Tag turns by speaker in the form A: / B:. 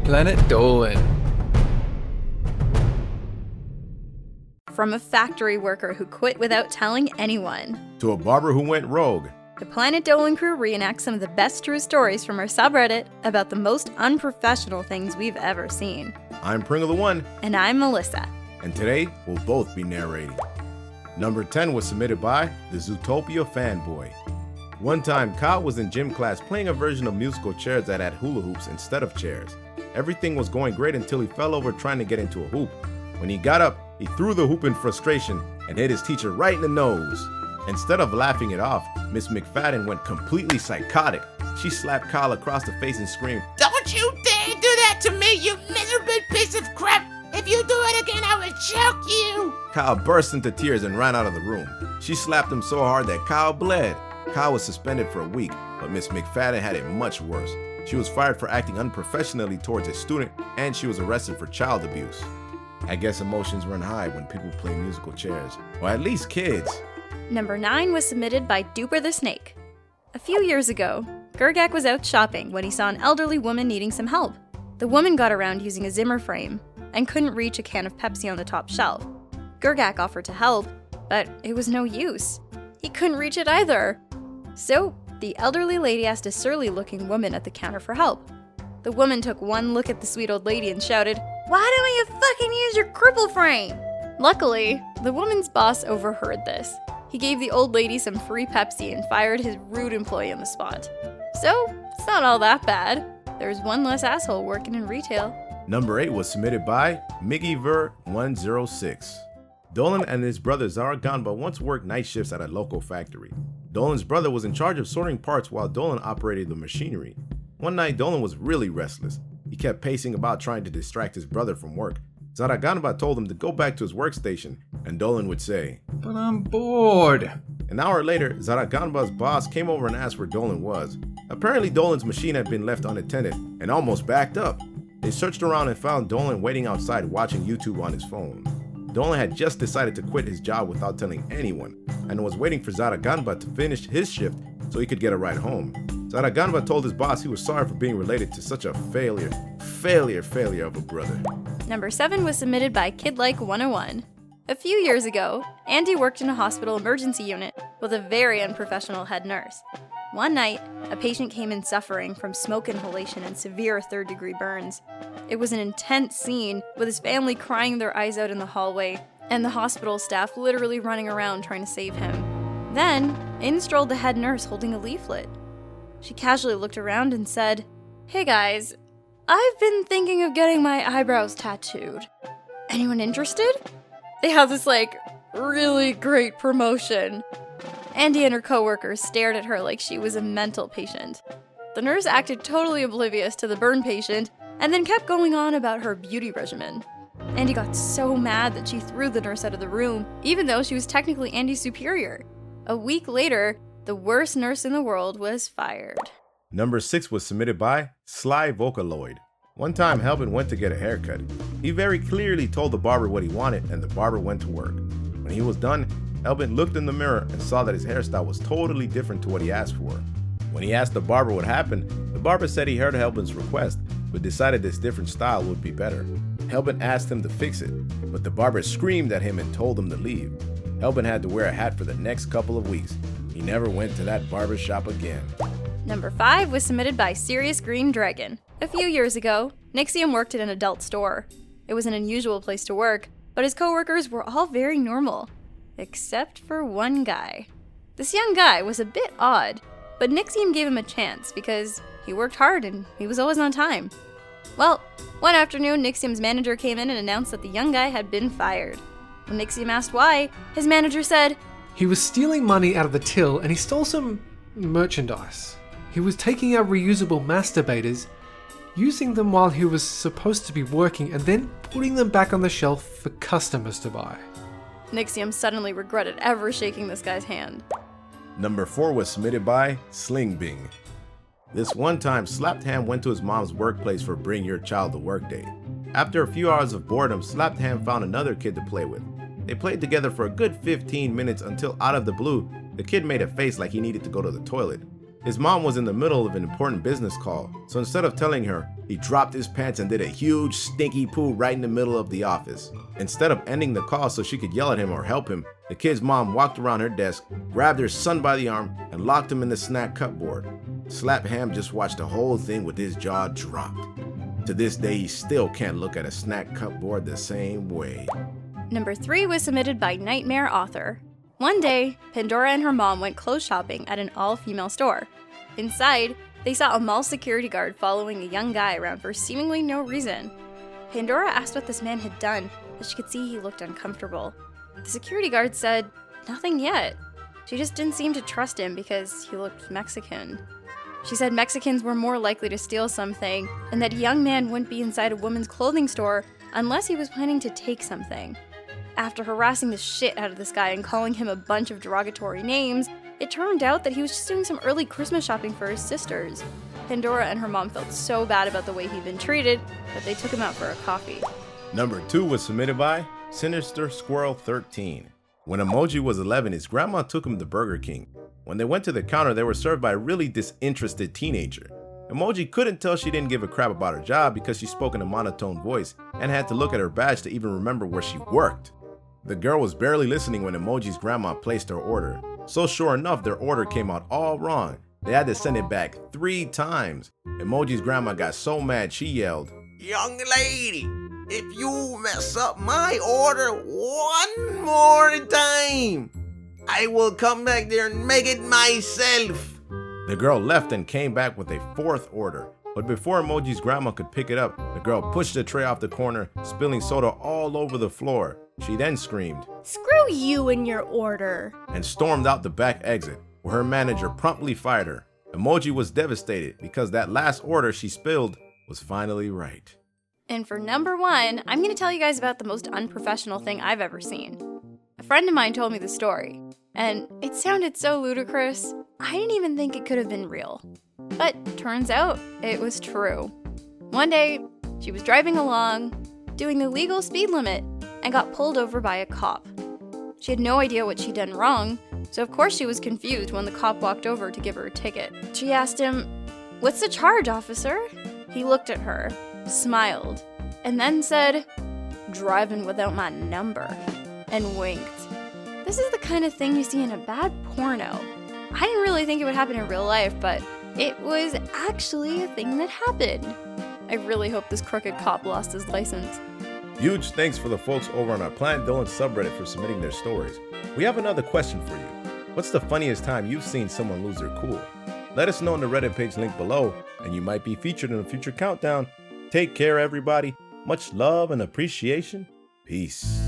A: Planet Dolan.
B: From a factory worker who quit without telling anyone,
C: to a barber who went rogue,
B: the Planet Dolan crew reenacts some of the best true stories from our subreddit about the most unprofessional things we've ever seen.
C: I'm Pringle the One.
B: And I'm Melissa.
C: And today, we'll both be narrating. Number 10 was submitted by TheZootopiaFanboy. One time, Kyle was in gym class playing a version of musical chairs that had hula hoops instead of chairs. Everything was going great until he fell over trying to get into a hoop. When he got up, he threw the hoop in frustration and hit his teacher right in the nose. Instead of laughing it off, Miss McFadden went completely psychotic. She slapped Kyle across the face and screamed,
D: "Don't you dare do that to me, you miserable piece of crap! If you do it again, I will choke you!"
C: Kyle burst into tears and ran out of the room. She slapped him so hard that Kyle bled. Kyle was suspended for a week, but Miss McFadden had it much worse. She was fired for acting unprofessionally towards a student, and she was arrested for child abuse. I guess emotions run high when people play musical chairs, or at least kids.
B: Number 9 was submitted by Dooperthesnake. A few years ago, Gergak was out shopping when he saw an elderly woman needing some help. The woman got around using a Zimmer frame and couldn't reach a can of Pepsi on the top shelf. Gergak offered to help, but it was no use. He couldn't reach it either. So, the elderly lady asked a surly-looking woman at the counter for help. The woman took one look at the sweet old lady and shouted, "Why don't you fucking use your cripple frame?" Luckily, the woman's boss overheard this. He gave the old lady some free Pepsi and fired his rude employee on the spot. So, it's not all that bad. There's one less asshole working in retail.
C: Number 8 was submitted by MiggyVer106. Dolan and his brother Zaraganba once worked night shifts at a local factory. Dolan's brother was in charge of sorting parts while Dolan operated the machinery. One night, Dolan was really restless. He kept pacing about trying to distract his brother from work. Zaraganba told him to go back to his workstation, and Dolan would say,
A: "But I'm bored."
C: An hour later, Zaraganba's boss came over and asked where Dolan was. Apparently, Dolan's machine had been left unattended and almost backed up. They searched around and found Dolan waiting outside watching YouTube on his phone. Dolan had just decided to quit his job without telling anyone, and was waiting for Zaraganba to finish his shift so he could get a ride home. Zaraganba told his boss he was sorry for being related to such a failure of a brother.
B: Number 7 was submitted by KidLike101. A few years ago, Andy worked in a hospital emergency unit with a very unprofessional head nurse. One night, a patient came in suffering from smoke inhalation and severe third-degree burns. It was an intense scene, with his family crying their eyes out in the hallway, and the hospital staff literally running around trying to save him. Then, in strolled the head nurse holding a leaflet. She casually looked around and said, "Hey guys, I've been thinking of getting my eyebrows tattooed. Anyone interested? They have this, really great promotion." Andy and her coworkers stared at her like she was a mental patient. The nurse acted totally oblivious to the burn patient and then kept going on about her beauty regimen. Andy got so mad that she threw the nurse out of the room, even though she was technically Andy's superior. A week later, the worst nurse in the world was fired.
C: Number 6 was submitted by SlyVocaloid. One time, Helbin went to get a haircut. He very clearly told the barber what he wanted, and the barber went to work. When he was done, Helbin looked in the mirror and saw that his hairstyle was totally different to what he asked for. When he asked the barber what happened, the barber said he heard Helbin's request, but decided this different style would be better. Helbin asked him to fix it, but the barber screamed at him and told him to leave. Helbin had to wear a hat for the next couple of weeks. He never went to that barber shop again.
B: Number 5 was submitted by SiriusGreenDragon. A few years ago, Nixium worked at an adult store. It was an unusual place to work, but his coworkers were all very normal. Except for one guy. This young guy was a bit odd, but Nixium gave him a chance because he worked hard and he was always on time. Well, one afternoon, Nixium's manager came in and announced that the young guy had been fired. When Nixium asked why, his manager said,
E: "He was stealing money out of the till and he stole some merchandise. He was taking our reusable masturbators, using them while he was supposed to be working, and then putting them back on the shelf for customers to buy."
B: Nixium suddenly regretted ever shaking this guy's hand.
C: Number 4 was submitted by SingBling. This one time, Slapped Ham went to his mom's workplace for Bring Your Child to Work Day. After a few hours of boredom, Slapped Ham found another kid to play with. They played together for a good 15 minutes until out of the blue, the kid made a face like he needed to go to the toilet. His mom was in the middle of an important business call, so instead of telling her, he dropped his pants and did a huge stinky poo right in the middle of the office. Instead of ending the call so she could yell at him or help him, the kid's mom walked around her desk, grabbed her son by the arm, and locked him in the snack cupboard. Slap Ham just watched the whole thing with his jaw dropped. To this day, he still can't look at a snack cupboard the same way.
B: Number 3 was submitted by NightmareAuthor. One day, Pandora and her mom went clothes shopping at an all-female store. Inside, they saw a mall security guard following a young guy around for seemingly no reason. Pandora asked what this man had done, but she could see he looked uncomfortable. The security guard said, "Nothing yet." She just didn't seem to trust him because he looked Mexican. She said Mexicans were more likely to steal something, and that a young man wouldn't be inside a woman's clothing store unless he was planning to take something. After harassing the shit out of this guy and calling him a bunch of derogatory names, it turned out that he was just doing some early Christmas shopping for his sisters. Pandora and her mom felt so bad about the way he'd been treated that they took him out for a coffee.
C: Number 2 was submitted by Sinister Squirrell 13. When Emoji was 11, his grandma took him to Burger King. When they went to the counter, they were served by a really disinterested teenager. Emoji couldn't tell she didn't give a crap about her job because she spoke in a monotone voice and had to look at her badge to even remember where she worked. The girl was barely listening when Emoji's grandma placed her order. So sure enough, their order came out all wrong. They had to send it back 3 times. Emoji's grandma got so mad she yelled,
F: "Young lady, if you mess up my order one more time, I will come back there and make it myself."
C: The girl left and came back with a 4th order. But before Emoji's grandma could pick it up, the girl pushed the tray off the corner, spilling soda all over the floor. She then screamed,
B: "Screw you and your order!"
C: and stormed out the back exit, where her manager promptly fired her. Emoji was devastated because that last order she spilled was finally right.
B: And for number 1, I'm going to tell you guys about the most unprofessional thing I've ever seen. A friend of mine told me the story, and it sounded so ludicrous, I didn't even think it could have been real. But turns out it was true. One day, she was driving along, doing the legal speed limit, and got pulled over by a cop. She had no idea what she'd done wrong, so of course she was confused when the cop walked over to give her a ticket. She asked him, "What's the charge, officer?" He looked at her, smiled, and then said, "Driving without my number," and winked. This is the kind of thing you see in a bad porno. I didn't really think it would happen in real life, but it was actually a thing that happened. I really hope this crooked cop lost his license.
C: Huge thanks for the folks over on our Planet Dolan subreddit for submitting their stories. We have another question for you. What's the funniest time you've seen someone lose their cool? Let us know on the Reddit page link below, and you might be featured in a future countdown. Take care, everybody. Much love and appreciation. Peace.